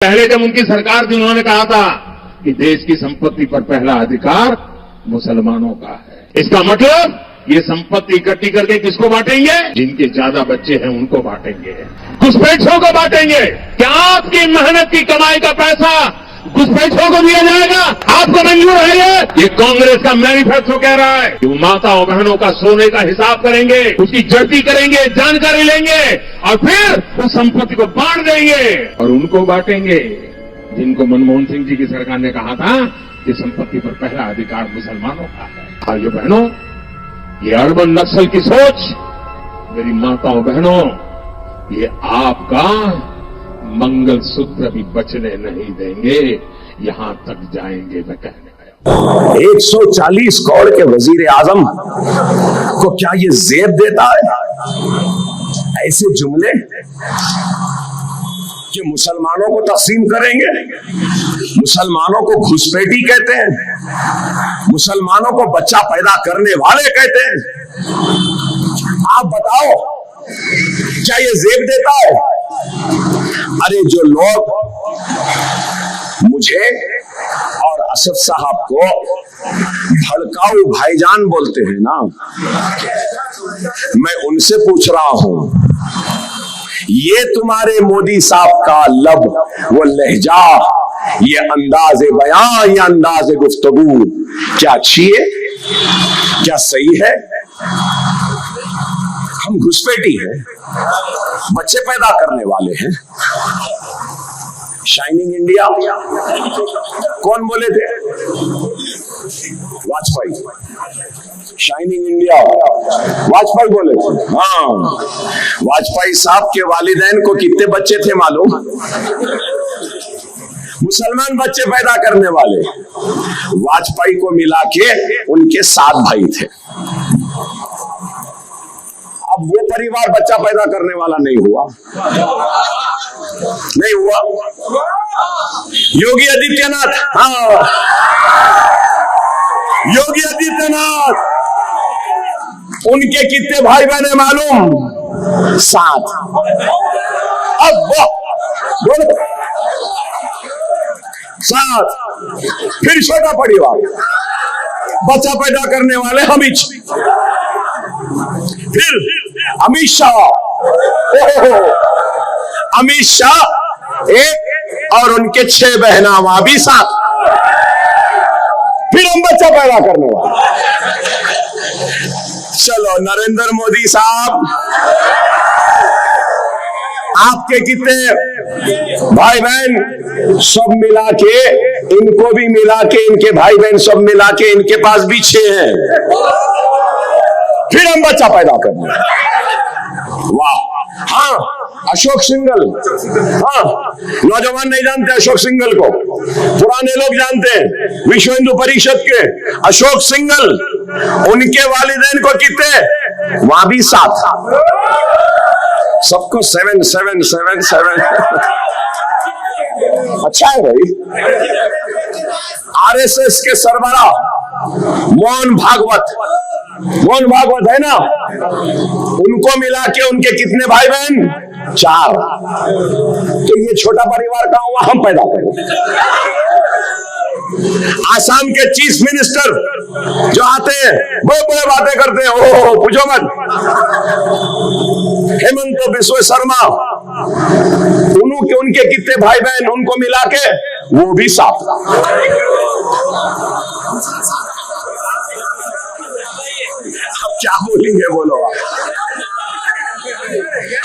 पहले जब उनकी सरकार थी उन्होंने कहा था कि देश की संपत्ति पर पहला अधिकार मुसलमानों का है। इसका मतलब ये संपत्ति इकट्ठी करके किसको बांटेंगे? जिनके ज्यादा बच्चे हैं उनको बांटेंगे, घुसपैठियों को बांटेंगे। क्या आपकी मेहनत की कमाई का पैसा घुसपैठियों को दिया जाएगा? आपको मंजूर है ये कांग्रेस का मैनिफेस्टो कह रहा है कि वो माताओं बहनों का सोने का हिसाब करेंगे, उसकी जड़ती करेंगे, जानकारी लेंगे और फिर उस संपत्ति को बांट देंगे और उनको बांटेंगे जिनको मनमोहन सिंह जी की सरकार ने कहा था कि संपत्ति पर पहला अधिकार मुसलमानों का है। भाइयों बहनों, ये अर्बन नक्सल की सोच मेरी माताओं बहनों, ये आपका मंगलसूत्र भी बचने नहीं देंगे, यहां तक जाएंगे मैं कहने आया। 140 करोड़ के वजीर आजम को क्या ये जेब देता है? ऐसे जुमले कि मुसलमानों को तकसीम करेंगे, मुसलमानों को घुसपैठी कहते हैं, मुसलमानों को बच्चा पैदा करने वाले कहते हैं। आप बताओ क्या ये जेब देता है? अरे जो लोग मुझे और असद साहब को भड़काऊ भाईजान बोलते हैं ना, मैं उनसे पूछ रहा हूं, ये तुम्हारे मोदी साहब का लब, वो लहजा, ये अंदाज़े बयां, ये अंदाज़े गुफ्तगू क्या अच्छी है? क्या सही है? हम घुसपैठी हैं, बच्चे पैदा करने वाले हैं। शाइनिंग इंडिया कौन बोले थे? वाजपेयी। शाइनिंग इंडिया वाजपेयी बोले थे। हाँ, वाजपेयी साहब के वालिदैन को कितने बच्चे थे मालूम? मुसलमान बच्चे पैदा करने वाले वाजपेयी को मिला के उनके 7 भाई थे। अब वो परिवार बच्चा पैदा करने वाला नहीं हुआ, नहीं हुआ। योगी आदित्यनाथ, हाँ, योगी आदित्यनाथ, उनके कितने भाई बहन है मालूम? 7। अब बोलो 7। फिर छोटा परिवार, बच्चा पैदा करने वाले अमित, फिर अमित शाह, अमित शाह 1 और उनके 6 बहना, वहां भी 7। फिर हम बच्चा पैदा करने वाले। चलो नरेंद्र मोदी साहब, आपके कितने भाई बहन? सब मिला के, इनको भी मिला के, इनके भाई बहन सब मिला के इनके पास भी 6 हैं। फिर हम बच्चा पैदा करने। वाह! हाँ, अशोक सिंघल, हाँ, नौजवान नहीं जानते अशोक सिंघल को, पुराने लोग जानते हैं। विश्व हिंदू परिषद के अशोक सिंघल, उनके वालिदैन को कितने? वहां भी 7। सबको 7 7 7 7। अच्छा है भाई। आरएसएस के सरबराह मोहन भागवत है ना, उनको मिला के उनके कितने भाई बहन? 4। तो ये छोटा परिवार कहां हुआ? हम पैदा करें। आसाम के चीफ मिनिस्टर जो आते हैं बड़े बातें करते हैं, ओ पूछो मत। हेमंत बिस्व शर्मा, उनके कितने भाई बहन? उनको मिला के वो भी 7। अब क्या बोलेंगे? बोलो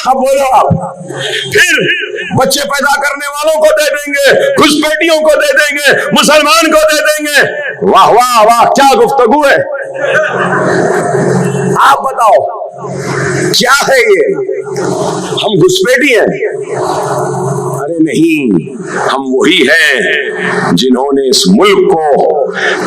अब बोलो आप। फिर बच्चे पैदा करने वालों को दे देंगे, घुसपैठियों को दे देंगे, मुसलमान को दे देंगे। वाह वाह वाह, क्या गुफ्तगू है। आप बताओ क्या है ये? हम घुसपैठी हैं? अरे नहीं, हम वही हैं जिन्होंने इस मुल्क को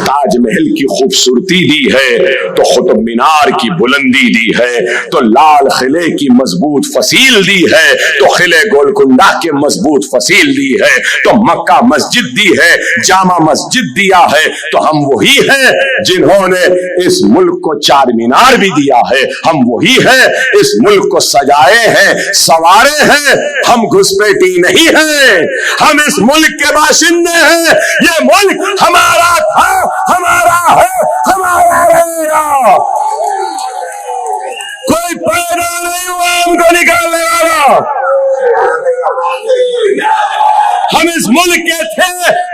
ताजमहल की खूबसूरती दी है, तो कुतुब मीनार की बुलंदी दी है, तो लाल किले की मजबूत फसील दी है, तो किले गोलकुंडा के मजबूत फसील दी है, तो मक्का मस्जिद दी है, जामा मस्जिद दिया है। तो हम वही हैं जिन्होंने इस मुल्क को 4 मीनार भी दिया है। हम वही हैं इस मुल्क को सजाए हैं, संवारे हैं। हम घुसपैठी नहीं है। हम इस मुल्क के बाशिंदे हैं, ये मुल्क हमारा था, हमारा है, हमारा रहेगा। कोई पैदा नहीं हुआ हमको निकालने वाला। हम इस मुल्क के थे,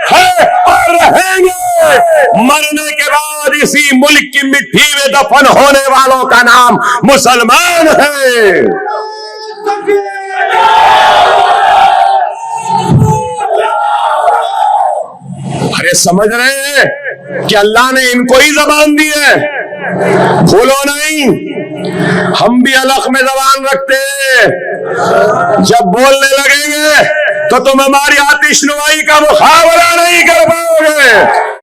हैं और रहेंगे। मरने के बाद इसी मुल्क की मिट्टी में दफन होने वालों का नाम मुसलमान है। अरे समझ रहे हैं कि अल्लाह ने इनको ही जबान दी है, भूलो नहीं। हम भी अलग में जबान रखते हैं, जब बोलने लगेंगे तो तुम हमारी आतिशनुमाई का मुकाबला नहीं कर पाओगे।